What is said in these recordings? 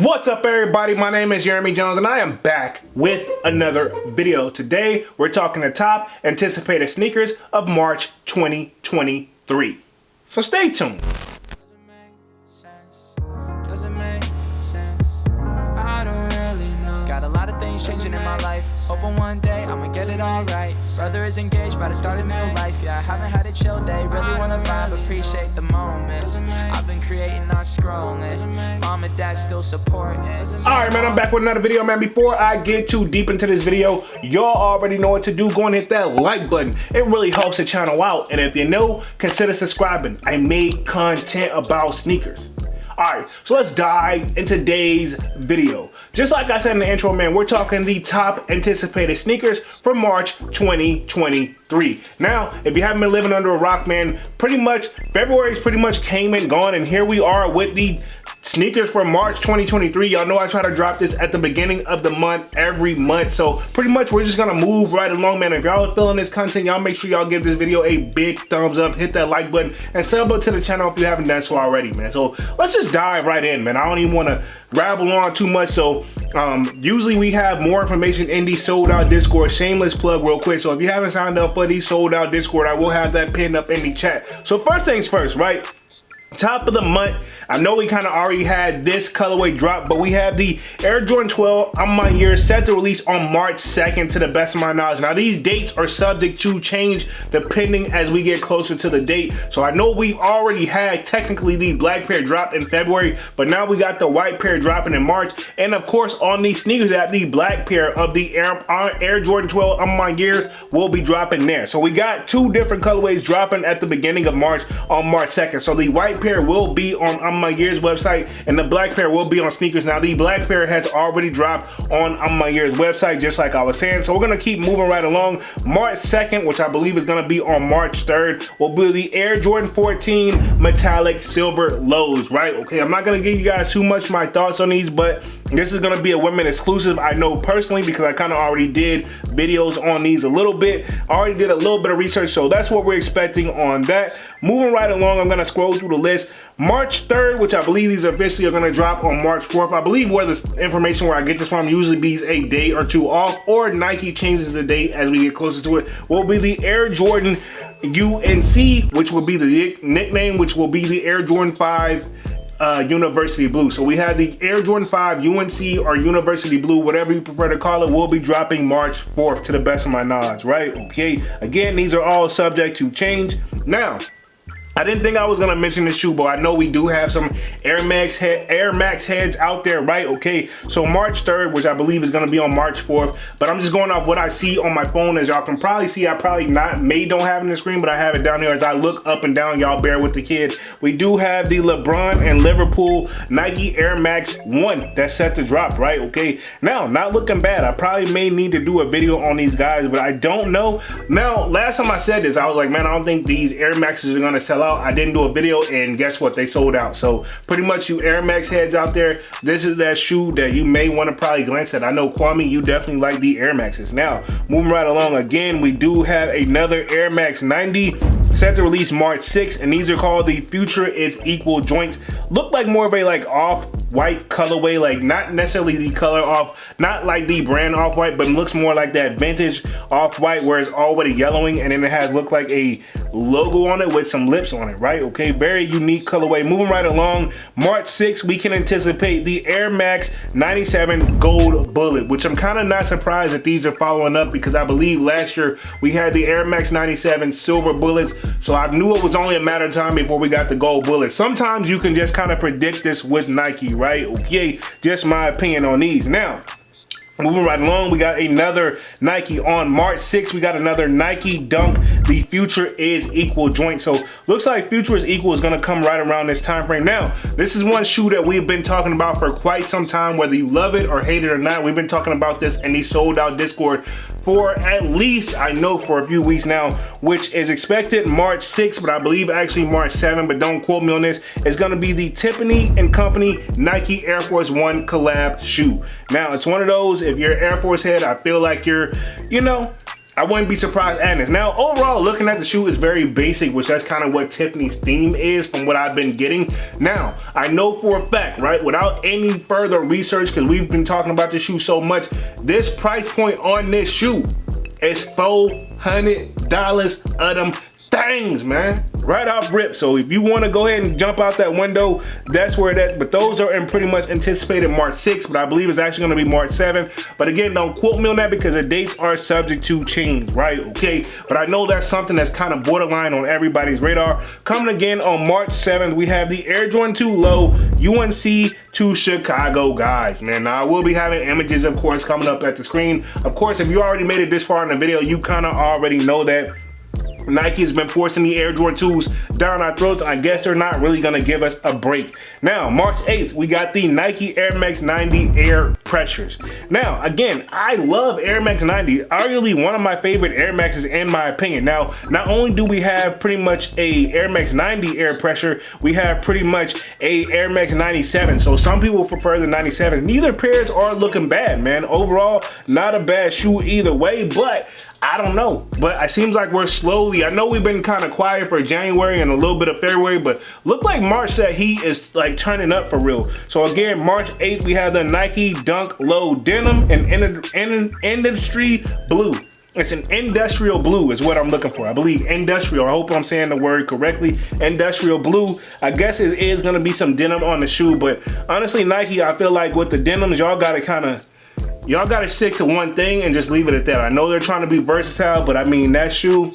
What's up, everybody? My name is Jeremy Jones and I am back with another video. Today we're talking the top anticipated sneakers of March 2023. So stay tuned. Got a lot of things changing in my life. Hoping one day I'ma get it all right. Brother is engaged, about to start a new life. Yeah, I haven't had a chill day. Really wanna vibe, appreciate the moments. I've been creating, not scrolling. Mom and dad still supporting. Alright, man, I'm back with another video, man. Before I get too deep into this video, y'all already know what to do. Go and hit that like button. It really helps the channel out. And if you're new, consider subscribing. I make content about sneakers. Alright, so let's dive into today's video. Just like I said in the intro, man, we're talking the top anticipated sneakers for March 2023. Now, if you haven't been living under a rock, man, pretty much February's pretty much came and gone, and here we are with the sneakers for March 2023. Y'all know I try to drop this at the beginning of the month every month, so pretty much we're just gonna move right along, man. If y'all are feeling this content, y'all make sure y'all give this video a big thumbs up, hit that like button, and sub up to the channel if you haven't done so already, man. So let's just dive right in, man. I don't even want to rabble on too much, so usually we have more information in the sold out Discord. Shameless plug real quick. So if you haven't signed up for the sold out Discord, I will have that pinned up in the chat. So first things first, right? Top of the month, I know we kind of already had this colorway drop, but we have the Air Jordan 12 on my year set to release on March 2nd to the best of my knowledge. Now these dates are subject to change depending as we get closer to the date. So I know we already had technically the black pair drop in February, but now we got the white pair dropping in March. And of course on these sneakers that the black pair of the Air Jordan 12 on my years will be dropping there. So we got two different colorways dropping at the beginning of March on March 2nd. So the white pair will be on my year's website and the black pair will be on sneakers. Now the black pair has already dropped on my year's website, just like I was saying. So we're gonna keep moving right along. March 2nd, which I believe is gonna be on March 3rd, will be the Air Jordan 14 metallic silver lows, right? Okay, I'm not gonna give you guys too much my thoughts on these, but this is gonna be a women exclusive. I know personally because I kind of already did videos on these a little bit. I already did a little bit of research, so that's what we're expecting on that. Moving right along, I'm gonna scroll through the list. March 3rd, which I believe these officially are gonna drop on March 4th. I believe where this information where I get this from usually be a day or two off, or Nike changes the date as we get closer to it, will be the Air Jordan UNC, which will be the nickname, which will be the Air Jordan 5 University Blue. So we have the Air Jordan 5 UNC or University Blue, whatever you prefer to call it, will be dropping March 4th to the best of my knowledge, right? Okay, again, these are all subject to change. Now, I didn't think I was gonna mention this shoe, but I know we do have some Air Max heads out there, right? Okay, so March 3rd, which I believe is gonna be on March 4th, but I'm just going off what I see on my phone. As y'all can probably see, I probably don't have it in the screen, but I have it down here as I look up and down. Y'all bear with the kid. We do have the LeBron and Liverpool Nike Air Max 1 that's set to drop, right? Okay, now, not looking bad. I probably may need to do a video on these guys, but I don't know. Now, last time I said this, I was like, man, I don't think these Air Maxes are gonna sell out. I didn't do a video, and guess what? They sold out. So pretty much you Air Max heads out there, this is that shoe that you may want to probably glance at. I know, Kwame, you definitely like the Air Maxes. Now, moving right along, again, we do have another Air Max 90 set to release March 6th, and these are called the Future is Equal Joints. Look like more of a like off-white colorway, like not necessarily the color off, not like the brand off-white, but it looks more like that vintage off-white where it's already yellowing, and then it has looked like a logo on it with some lips on it, right? Okay, very unique colorway. Moving right along, March 6th, we can anticipate the Air Max 97 Gold Bullet, which I'm kind of not surprised that these are following up, because I believe last year we had the Air Max 97 Silver Bullets, so I knew it was only a matter of time before we got the Gold Bullet. Sometimes you can just kind of predict this with Nike, right? Okay, just my opinion on these. Now, moving right along, we got another Nike on March 6th. We got another Nike Dunk, the Future is Equal joint. So looks like Future is Equal is gonna come right around this time frame. Now, this is one shoe that we've been talking about for quite some time, whether you love it or hate it or not. We've been talking about this in the sold out Discord for at least, I know, for a few weeks now, which is expected March 6th, but I believe actually March 7th, but don't quote me on this. It's gonna be the Tiffany & Company Nike Air Force One collab shoe. Now, it's one of those, if you're an Air Force head, I feel like you're, you know, I wouldn't be surprised at this. Now, overall, looking at the shoe is very basic, which that's kind of what Tiffany's theme is from what I've been getting. Now, I know for a fact, right, without any further research, because we've been talking about this shoe so much, this price point on this shoe is $400 of them things, man, right off rip. So if you want to go ahead and jump out that window, that's where that, but those are in pretty much anticipated March 6th, but I believe it's actually going to be March 7th. But again, don't quote me on that because the dates are subject to change, right? Okay, but I know that's something that's kind of borderline on everybody's radar. Coming again on March 7th, we have the Air Jordan 2 Low UNC to Chicago, guys, man. Now I will be having images, of course, coming up at the screen. Of course, if you already made it this far in the video, you kind of already know that Nike has been forcing the Air Jordan 2s down our throats. I guess they're not really gonna give us a break. Now, March 8th, we got the Nike Air Max 90 Air Pressures. Now, again, I love Air Max 90, arguably one of my favorite Air Maxes in my opinion. Now, not only do we have pretty much a Air Max 90 Air Pressure, we have pretty much a Air Max 97. So some people prefer the 97s. Neither pairs are looking bad, man. Overall, not a bad shoe either way, but I don't know, but it seems like we're slowly, I know we've been kind of quiet for January and a little bit of February, but look like March that heat is like turning up for real. So again, March 8th, we have the Nike Dunk Low Denim and Industry Blue. It's an industrial blue is what I'm looking for. I believe industrial. I hope I'm saying the word correctly. Industrial blue. I guess it is going to be some denim on the shoe, but honestly, Nike, I feel like with the denims, y'all got to stick to one thing and just leave it at that. I know they're trying to be versatile, but I mean, that shoe,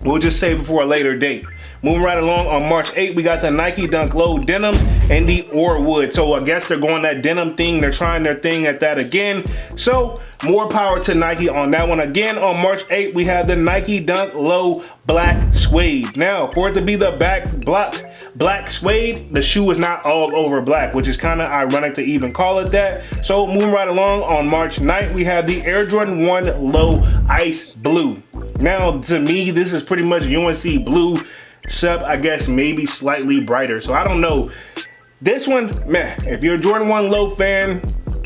we'll just save it for a later date. Moving right along, on March 8th, we got the Nike Dunk Low Denims and the Orwood. So I guess they're going that denim thing. They're trying their thing at that again. So more power to Nike on that one. Again, on March 8th, we have the Nike Dunk Low Black Suede. Now, for it to be the black suede, the shoe is not all over black, which is kind of ironic to even call it that. So moving right along, on March 9th, we have the Air Jordan 1 Low Ice Blue. Now, to me, this is pretty much UNC blue, except I guess maybe slightly brighter. So I don't know. This one, man, if you're a Jordan 1 Low fan,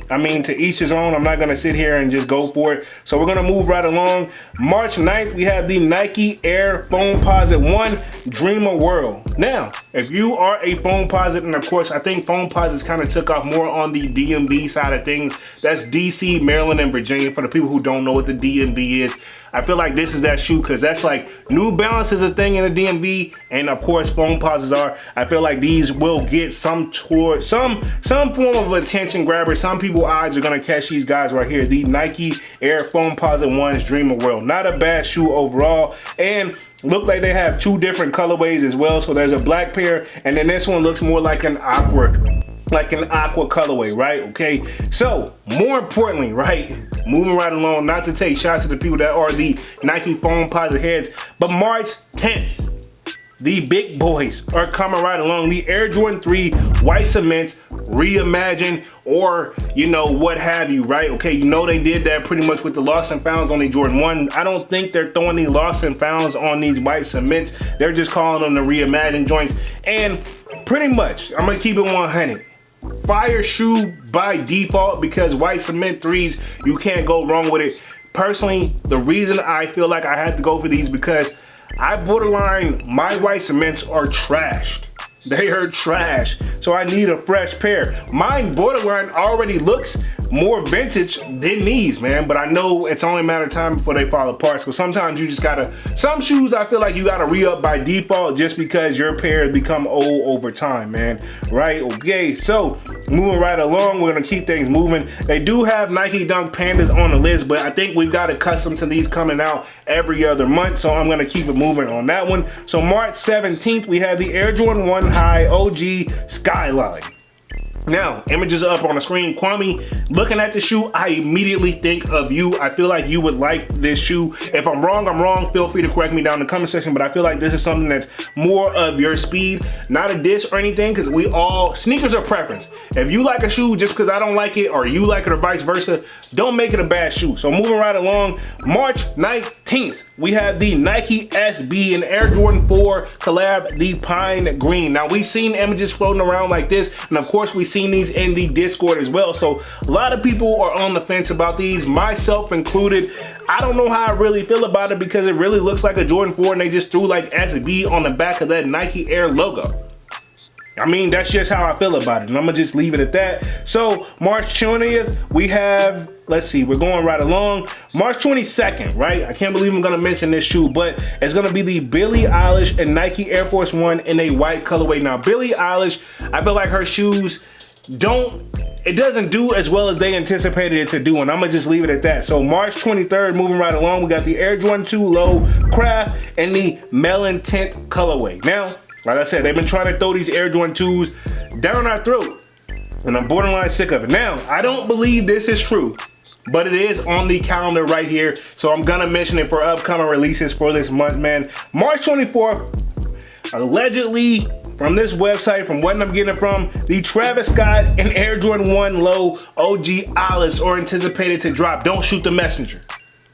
I mean, to each his own. I'm not going to sit here and just go for it. So we're going to move right along. March 9th, we have the Nike Air Foamposite 1 Dreamer World. Now, if you are a Foamposite, and of course, I think Foamposites kind of took off more on the DMV side of things. That's DC, Maryland, and Virginia. For the people who don't know what the DMV is, I feel like this is that shoe because that's like New Balance is a thing in the DMV, and of course Foamposites are. I feel like these will get some form of attention grabber. Some people's eyes are gonna catch these guys right here. The Nike Air Foamposite 1's Dreamer World. Not a bad shoe overall, and look like they have two different colorways as well. So there's a black pair, and then this one looks more like an aqua colorway, right? Okay, so more importantly, right, moving right along, not to take shots at the people that are the Nike Foamposite heads, but March 10th, the big boys are coming right along. The Air Jordan 3 White Cements reimagined, or you know, what have you, right? Okay, you know they did that pretty much with the lost and founds on the Jordan 1. I don't think they're throwing the lost and founds on these White Cements. They're just calling them the reimagined joints. And pretty much, I'm gonna keep it 100. Fire shoe by default because White Cement 3s, you can't go wrong with it. Personally, the reason I feel like I had to go for these because I borderline, my White Cements are trashed. They are trash. So I need a fresh pair. Mine borderline already looks more vintage than these, man. But I know it's only a matter of time before they fall apart. So sometimes you just gotta, some shoes I feel like you gotta re-up by default just because your pairs become old over time, man. Right? Okay, so moving right along, we're gonna keep things moving. They do have Nike Dunk Pandas on the list, but I think we've got accustomed to these coming out every other month. So I'm gonna keep it moving on that one. So March 17th, we have the Air Jordan 1 High OG Skyline. Now, images are up on the screen. Kwame, looking at the shoe, I immediately think of you. I feel like you would like this shoe. If I'm wrong, I'm wrong. Feel free to correct me down in the comment section, but I feel like this is something that's more of your speed. Not a diss or anything, because we all, sneakers are preference. If you like a shoe just because I don't like it, or you like it or vice versa, don't make it a bad shoe. So moving right along, March 9th, 19th, we have the Nike SB and Air Jordan 4 collab, the Pine Green. Now, we've seen images floating around like this, and of course, we've seen these in the Discord as well. So a lot of people are on the fence about these, myself included. I don't know how I really feel about it because it really looks like a Jordan 4 and they just threw like SB on the back of that Nike Air logo. I mean, that's just how I feel about it, and I'm gonna just leave it at that. So March 20th, we have, let's see, we're going right along. March 22nd, right? I can't believe I'm gonna mention this shoe, but it's gonna be the Billie Eilish and Nike Air Force One in a white colorway. Now, Billie Eilish, I feel like her shoes it doesn't do as well as they anticipated it to do, and I'm gonna just leave it at that. So March 23rd, moving right along, we got the Air Jordan 2 Low Craft and the Melon Tint colorway. Now, like I said, they've been trying to throw these Air Jordan 2s down our throat, and I'm borderline sick of it. Now, I don't believe this is true, but it is on the calendar right here, so I'm gonna mention it for upcoming releases for this month, man. March 24th, allegedly, from this website, from what I'm getting it from, the Travis Scott and Air Jordan 1 Low OG Olives are anticipated to drop. Don't shoot the messenger.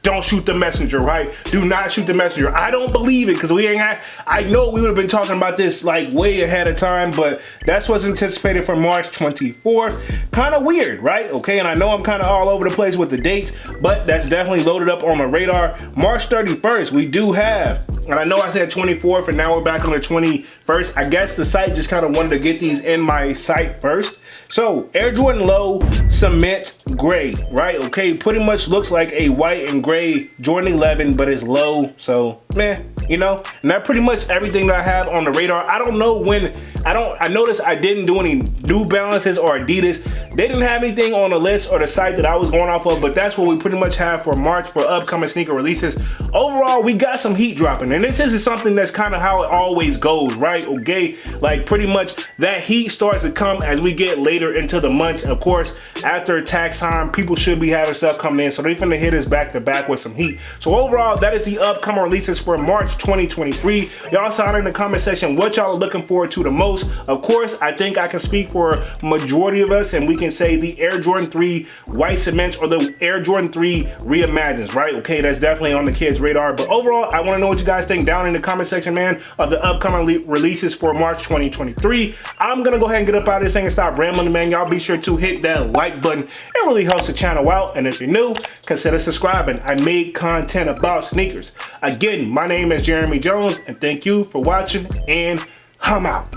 Don't shoot the messenger, right? Do not shoot the messenger. I don't believe it, because I know we would have been talking about this like way ahead of time, but that's what's anticipated for March 24th. Kind of weird, right? Okay, and I know I'm kind of all over the place with the dates, but that's definitely loaded up on my radar. March 31st, we do have, and I know I said 24th, and now we're back on the 21st. I guess the site just kind of wanted to get these in my site first. So, Air Jordan Low Cement Gray, right? Okay, pretty much looks like a white and gray Jordan 11, but it's low, so, man, you know? And that's pretty much everything that I have on the radar. I don't know when, I noticed I didn't do any New Balances or Adidas. They didn't have anything on the list or the site that I was going off of, but that's what we pretty much have for March for upcoming sneaker releases. Overall, we got some heat dropping, and this is something that's kind of how it always goes, right? Okay, like pretty much that heat starts to come as we get later into the months. Of course, after tax time, people should be having stuff coming in, so they're finna hit us back to back with some heat. So overall, that is the upcoming releases for March 2023. Y'all sign in the comment section what y'all are looking forward to the most. Of course, I think I can speak for majority of us, and we can say the Air Jordan 3 White Cements or the Air Jordan 3 Reimagines, right? Okay, that's definitely on the kids' radar. But overall, I want to know what you guys think down in the comment section, man, of the upcoming releases for March 2023. I'm gonna go ahead and get up out of this thing and stop rambling, man. Y'all be sure to hit that like button. It really helps the channel out. And if you're new, consider subscribing. I make content about sneakers. Again, my name is Jeremy Jones, and thank you for watching, and I'm out.